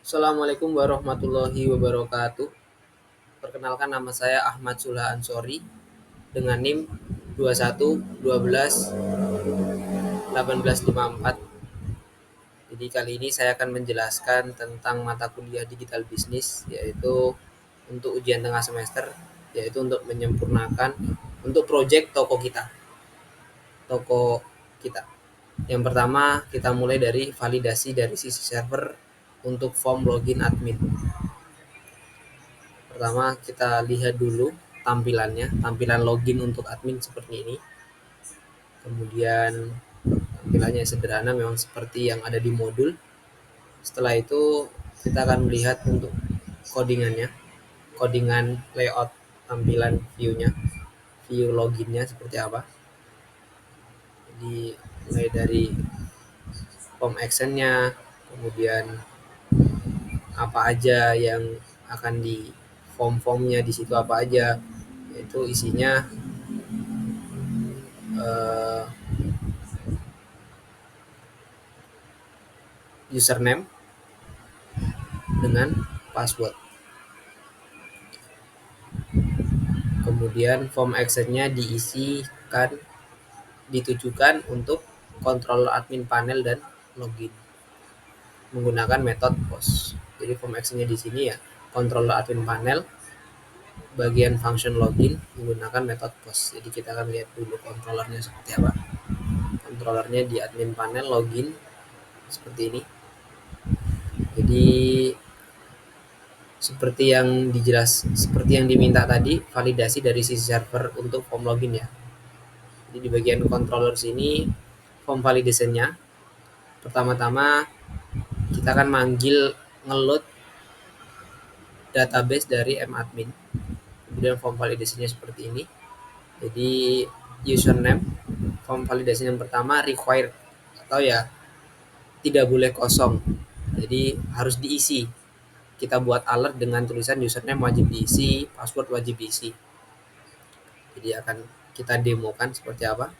Assalamualaikum warahmatullahi wabarakatuh. Perkenalkan, nama saya Ahmad Sulah Ansori dengan NIM 21 12 18 54. Jadi kali ini saya akan menjelaskan tentang mata kuliah digital bisnis, yaitu untuk ujian tengah semester, yaitu untuk menyempurnakan untuk proyek toko kita. Yang pertama, kita mulai dari validasi dari sisi server untuk form login admin. Pertama, kita lihat dulu tampilannya, tampilan login untuk admin seperti ini. Kemudian tampilannya sederhana, memang seperti yang ada di modul. Setelah itu kita akan melihat untuk codingannya, codingan layout tampilan view-nya, view loginnya seperti apa. Jadi mulai dari form action-nya, kemudian apa aja yang akan di form-formnya, di situ apa aja, yaitu isinya eh, username dengan password. Kemudian form actionnya diisikan, ditujukan untuk controller admin panel dan login menggunakan metode post. Jadi form actionnya di sini ya, controller admin panel, bagian function login menggunakan metode post. Jadi kita akan lihat dulu controllernya seperti apa. Controllernya di admin panel login seperti ini. Jadi seperti yang diminta tadi, validasi dari sisi server untuk form login ya. Jadi di bagian controller sini, form validation-nya pertama-tama kita akan manggil ngeload database dari madmin. Kemudian form validation-nya seperti ini. Jadi username, form validation yang pertama required, atau ya tidak boleh kosong. Jadi harus diisi. Kita buat alert dengan tulisan username wajib diisi, password wajib diisi. Jadi akan kita demokan seperti apa.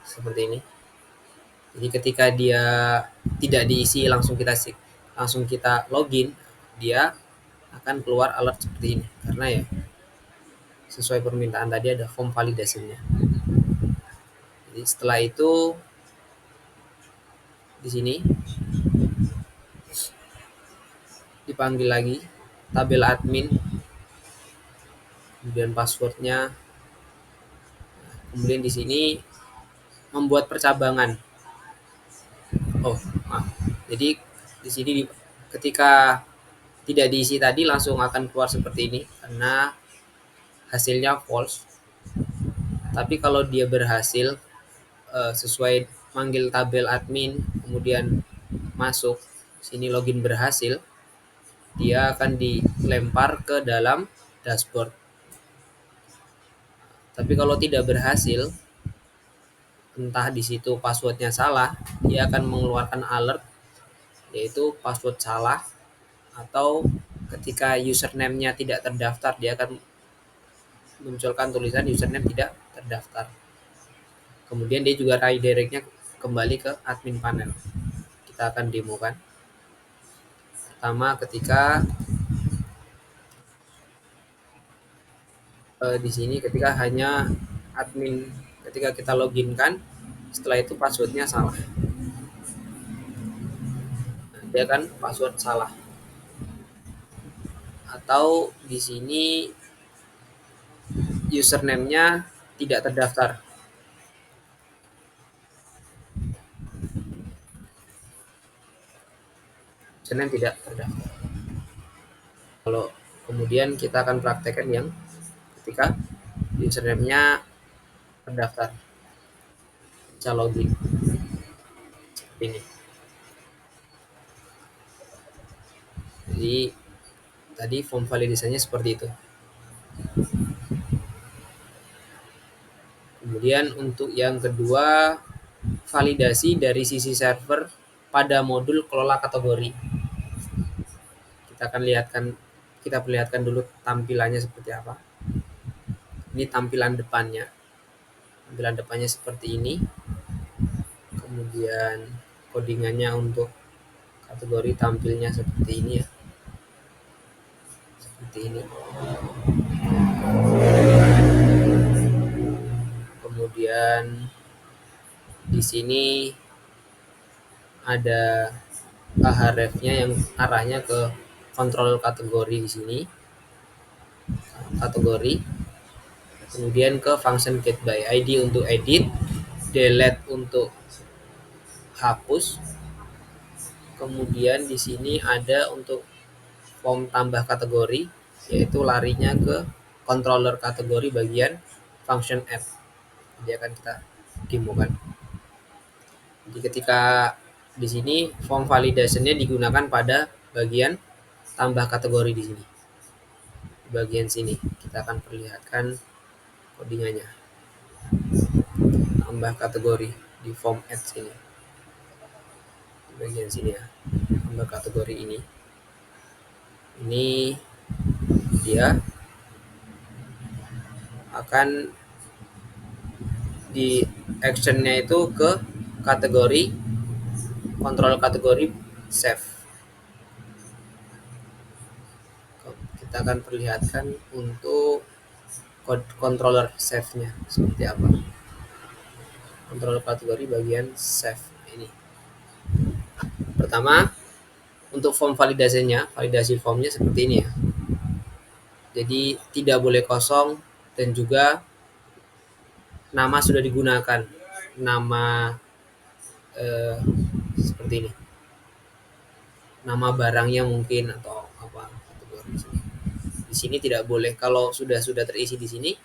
Seperti ini. Jadi ketika dia tidak diisi, langsung kita login, dia akan keluar alert seperti ini, karena ya sesuai permintaan tadi ada form validasinya. Jadi setelah itu di sini dipanggil lagi tabel admin, kemudian passwordnya. Kemudian di sini membuat percabangan. Oh, maaf. Jadi di sini ketika tidak diisi tadi langsung akan keluar seperti ini karena hasilnya false. Tapi kalau dia berhasil sesuai manggil tabel admin, kemudian masuk sini login berhasil, dia akan dilempar ke dalam dashboard. Tapi kalau tidak berhasil, entah di situ passwordnya salah, dia akan mengeluarkan alert, yaitu password salah, atau ketika username-nya tidak terdaftar, dia akan munculkan tulisan username tidak terdaftar. Kemudian dia juga redirect-nya kembali ke admin panel. Kita akan demokan. Pertama, ketika di sini ketika hanya admin, ketika kita login kan, setelah itu passwordnya salah, dia kan password salah. Atau di sini username-nya tidak terdaftar. Username tidak terdaftar. Kalau kemudian kita akan praktekkan yang ketika username-nya terdaftar, bisa login seperti ini. Jadi tadi form validasinya seperti itu. Kemudian untuk yang kedua, validasi dari sisi server pada modul kelola kategori. Kita perlihatkan dulu tampilannya seperti apa. Ini tampilan depannya. Tampilan depannya seperti ini. Kemudian codingannya untuk Kategori tampilnya seperti ini ya, seperti ini. Kemudian di sini ada ahrefs-nya yang arahnya ke kontrol kategori di sini, kategori. Kemudian ke function get by ID untuk edit, delete untuk hapus. Kemudian di sini ada untuk form tambah kategori, yaitu larinya ke controller kategori bagian function add. Jadi akan kita demokan. Jadi ketika di sini form validation-nya digunakan pada bagian tambah kategori di sini. Di bagian sini kita akan perlihatkan codingannya. Tambah kategori di form add sini. Di bagian sini ya. Tambah kategori ini. Ini dia akan di actionnya itu ke kategori kontrol kategori save. Kita akan perlihatkan untuk controller save-nya seperti apa. Kontrol kategori bagian save ini. Pertama, untuk form validasinya, validasi formnya seperti ini ya. Jadi tidak boleh kosong dan juga nama sudah digunakan. Nama seperti ini. Nama barangnya mungkin atau apa kategori di sini. Di sini tidak boleh, kalau sudah terisi di sini,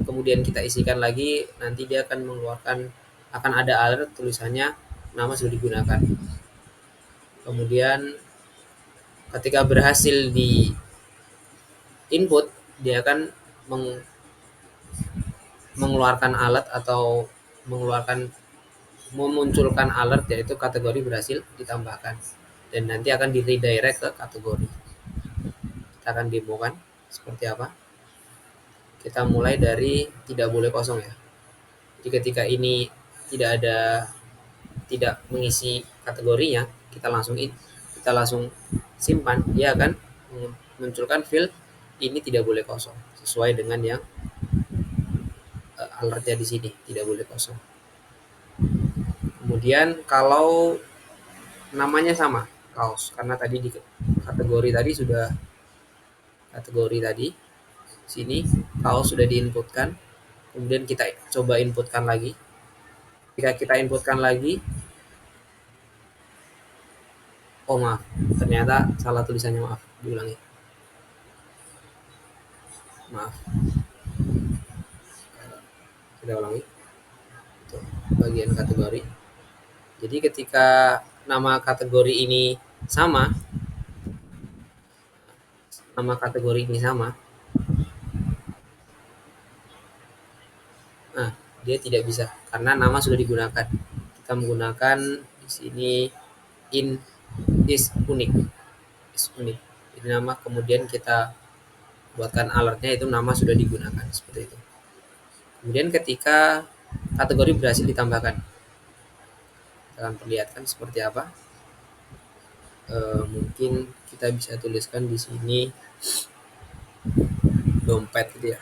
kemudian kita isikan lagi, nanti dia akan mengeluarkan, akan ada alert tulisannya nama sudah digunakan. Kemudian ketika berhasil di input, dia akan mengeluarkan alert atau memunculkan alert, yaitu kategori berhasil ditambahkan, dan nanti akan di redirect ke kategori. Kita akan demokan seperti apa. Kita mulai dari tidak boleh kosong ya. Jadi ketika ini tidak mengisi kategorinya, kita langsung simpan, dia akan memunculkan field ini tidak boleh kosong sesuai dengan yang alertnya di sini, tidak boleh kosong. Kemudian kalau namanya sama, kaos, karena tadi di kategori tadi sudah sini kaos sudah diinputkan, kemudian kita coba inputkan lagi. Jika kita inputkan lagi, oh maaf, ternyata salah tulisannya, maaf, diulangi, maaf, kita ulangi. Itu bagian kategori. Jadi ketika nama kategori ini sama, nah dia tidak bisa karena nama sudah digunakan. Kita menggunakan di sini in is unique, Ini nama, kemudian kita buatkan alertnya itu nama sudah digunakan seperti itu. Kemudian ketika kategori berhasil ditambahkan, kita akan perlihatkan seperti apa. Mungkin kita bisa tuliskan di sini dompet gitu ya,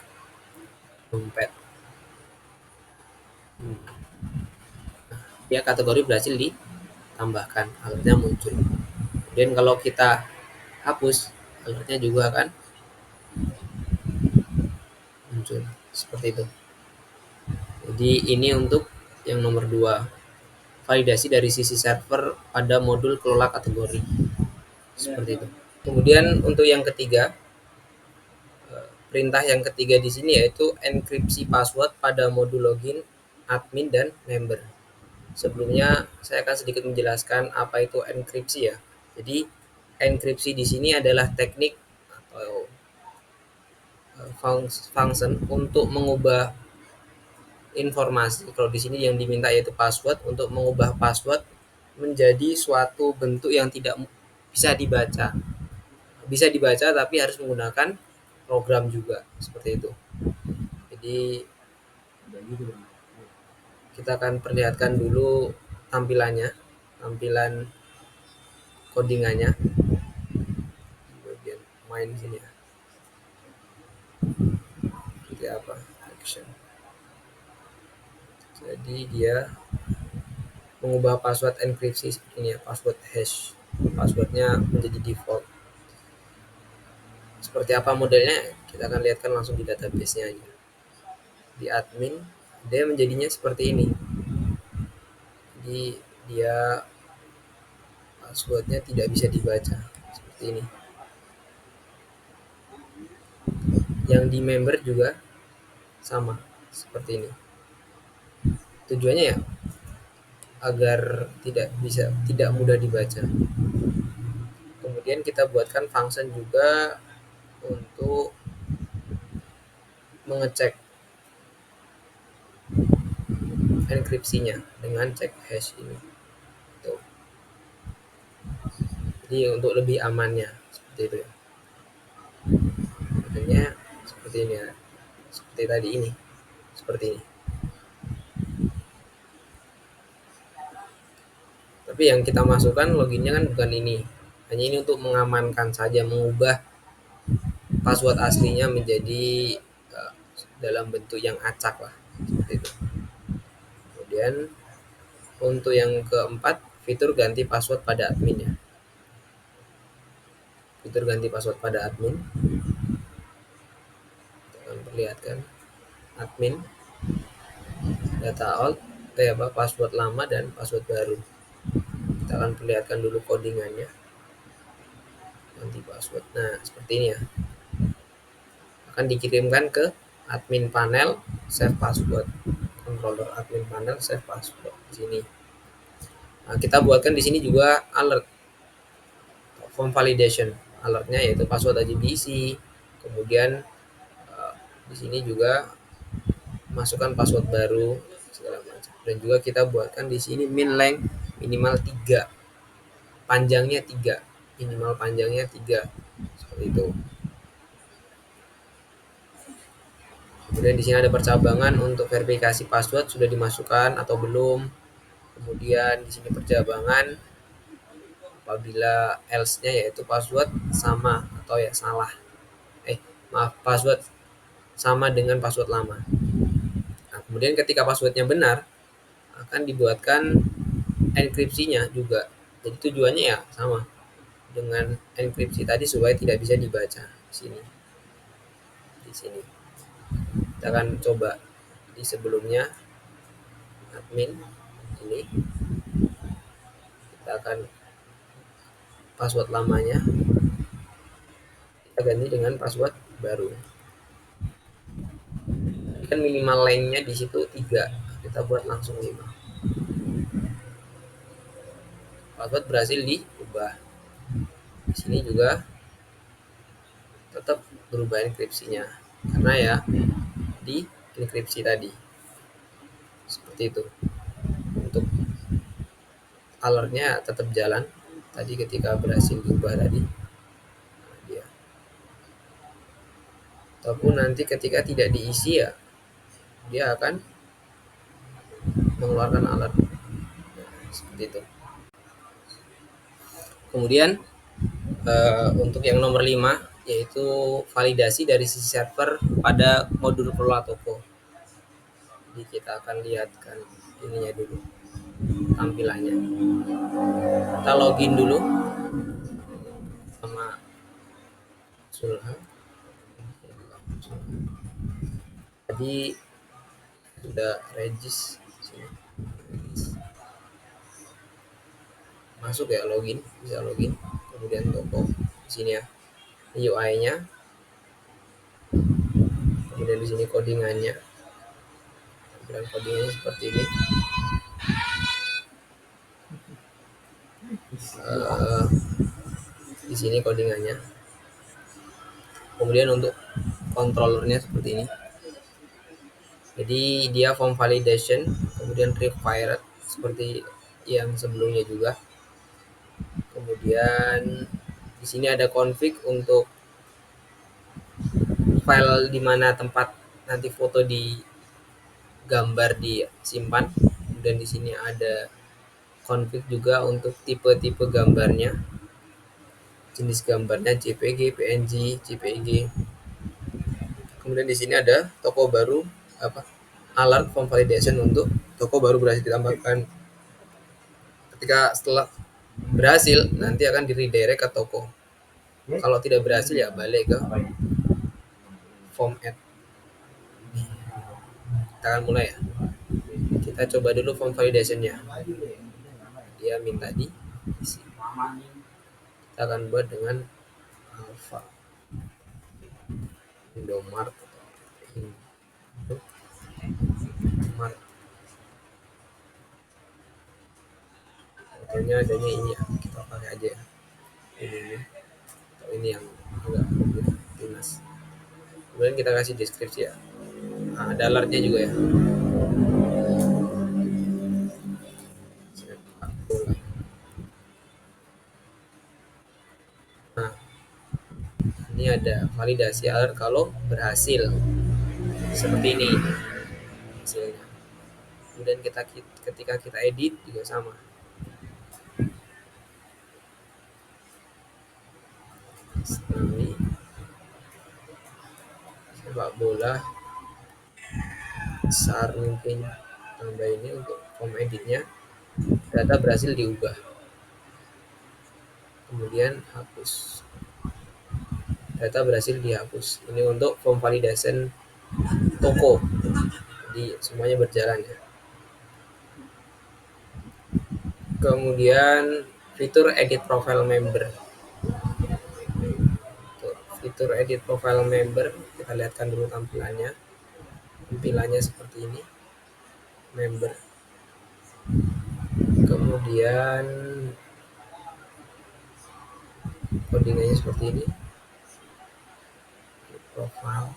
dompet. Dia kategori berhasil ditambahkan, alertnya muncul. Kemudian kalau kita hapus, alertnya juga akan muncul seperti itu. Jadi ini untuk yang nomor 2, validasi dari sisi server pada modul kelola kategori seperti itu. Kemudian untuk yang ketiga, perintah yang ketiga di sini yaitu enkripsi password pada modul login, admin, dan member. Sebelumnya saya akan sedikit menjelaskan apa itu enkripsi ya. Jadi enkripsi di sini adalah teknik atau function untuk mengubah informasi. Kalau di sini yang diminta yaitu password, untuk mengubah password menjadi suatu bentuk yang tidak bisa dibaca. Bisa dibaca tapi harus menggunakan program juga seperti itu. Jadi kita akan perlihatkan dulu tampilan codingannya di bagian main sini ya. Seperti apa? Action. Jadi dia mengubah password enkripsi seperti ini ya, password hash. Passwordnya menjadi default. Seperti apa modelnya? Kita akan lihatkan langsung di database-nya aja. Di admin, dia menjadinya seperti ini. Jadi dia passwordnya tidak bisa dibaca seperti ini. Yang di member juga sama seperti ini. Tujuannya ya agar tidak mudah dibaca. Kemudian kita buatkan function juga untuk mengecek enkripsinya dengan cek hash ini. Tuh. Jadi untuk lebih amannya seperti itu ya. Makanya seperti ini ya. Seperti tadi ini. Seperti ini. Tapi yang kita masukkan loginnya kan bukan ini. Hanya ini untuk mengamankan saja, mengubah password aslinya menjadi dalam bentuk yang acak lah. Seperti itu. Kemudian untuk yang keempat, fitur ganti password pada admin ya. Fitur ganti password pada admin. Kita akan perlihatkan admin, data alt, password lama dan password baru. Kita akan perlihatkan dulu codingannya. Ganti password. Nah, seperti ini ya. Akan dikirimkan ke admin panel save password. Controller admin panel save password di sini. Nah, kita buatkan di sini juga alert form validation. Alertnya yaitu password wajib diisi. Kemudian di sini juga masukkan password baru segala macam. Dan juga kita buatkan di sini min length minimal 3. Panjangnya 3. Minimal panjangnya 3. Seperti itu. Kemudian di sini ada percabangan untuk verifikasi password sudah dimasukkan atau belum. Kemudian di sini percabangan apabila else-nya yaitu password sama atau ya salah. Password sama dengan password lama. Nah, kemudian ketika passwordnya benar akan dibuatkan enkripsinya juga. Jadi tujuannya ya sama dengan enkripsi tadi supaya tidak bisa dibaca di sini. Di sini. Kita akan coba di sebelumnya admin ini kita akan password lamanya kita ganti dengan password baru. Kan minimal lengthnya di situ 3, kita buat langsung 5. Password berhasil diubah. Di sini juga tetap berubah enkripsinya karena ya di enkripsi tadi. Seperti itu. Untuk alertnya tetap jalan tadi ketika berhasil diubah tadi. Nah, dia. Ataupun nanti ketika tidak diisi ya dia akan mengeluarkan alert. Nah, seperti itu. Kemudian untuk yang nomor 5 yaitu validasi dari sisi server pada modul Kelola Toko. Jadi kita akan lihatkan ininya dulu, tampilannya. Kita login dulu sama Sulha. Jadi sudah regis sini. Masuk ya, login, bisa login. Kemudian toko di sini ya. Ini UI-nya. Kemudian di sini codingannya. Tampilan codingannya seperti ini. Di sini codingannya. Kemudian untuk controllernya seperti ini. Jadi dia form validation, kemudian required seperti yang sebelumnya juga. Kemudian di sini ada config untuk file di mana tempat nanti foto di gambar disimpan. Kemudian di sini ada config juga untuk tipe-tipe gambarnya. jenis gambarnya JPG, PNG, JPG. Kemudian di sini ada toko baru, apa, alert form validation untuk toko baru berhasil ditambahkan. Ketika setelah berhasil, nanti akan di redirect ke toko. Kalau tidak berhasil ya balik ke form add. Kita akan mulai ya. Kita coba dulu form validationnya. Dia minta di isi. Kita akan buat dengan alpha, Indomart, Indomart. Contohnya adanya ini ya, kita pakai aja ya. Ini atau ini yang agak timnas. Kemudian kita kasih deskripsi ya. Nah, ada alertnya juga ya. Sepak bola. Nah, ini ada validasi alert kalau berhasil. Seperti ini hasilnya. Kemudian ketika kita edit juga sama. Ini sepak bola besar mungkin, tambah ini untuk form editnya, data berhasil diubah, kemudian hapus, data berhasil dihapus. Ini untuk form validation toko, jadi semuanya berjalan ya. Kemudian fitur edit profile member. Fitur edit profile member, kita lihatkan dulu tampilannya. Tampilannya seperti ini, member. Kemudian codingannya seperti ini, profile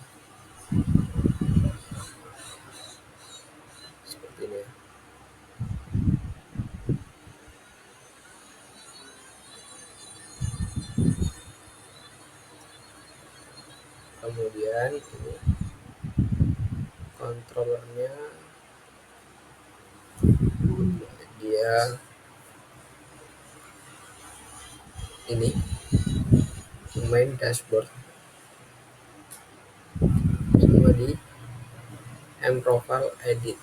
seperti ini ya. Kemudian ini controllernya, dia ini main dashboard, sama di M profile edit,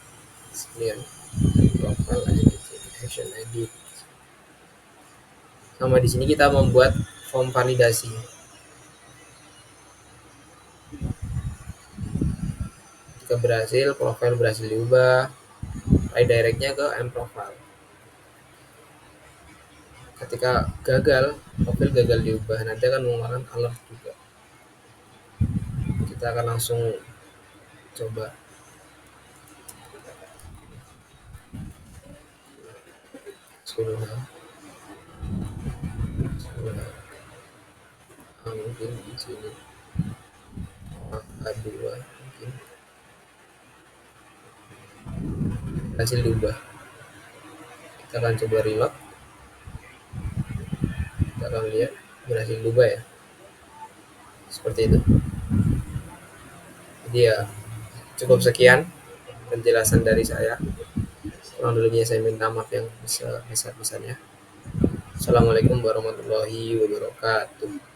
sekalian profile edit, action edit. Sama di sini kita membuat form validasi. Jika berhasil, profile berhasil diubah, redirectnya ke M profile. Ketika gagal, profil gagal diubah, nanti akan mengeluarkan alert juga. Kita akan langsung coba. Mungkin di sini A2 mungkin hasil diubah. Kita akan coba reload. Kita akan lihat berhasil diubah ya, seperti itu. Jadi ya cukup sekian penjelasan dari saya. Kurang lebihnya saya minta maaf yang besar-besarnya. Assalamualaikum warahmatullahi wabarakatuh.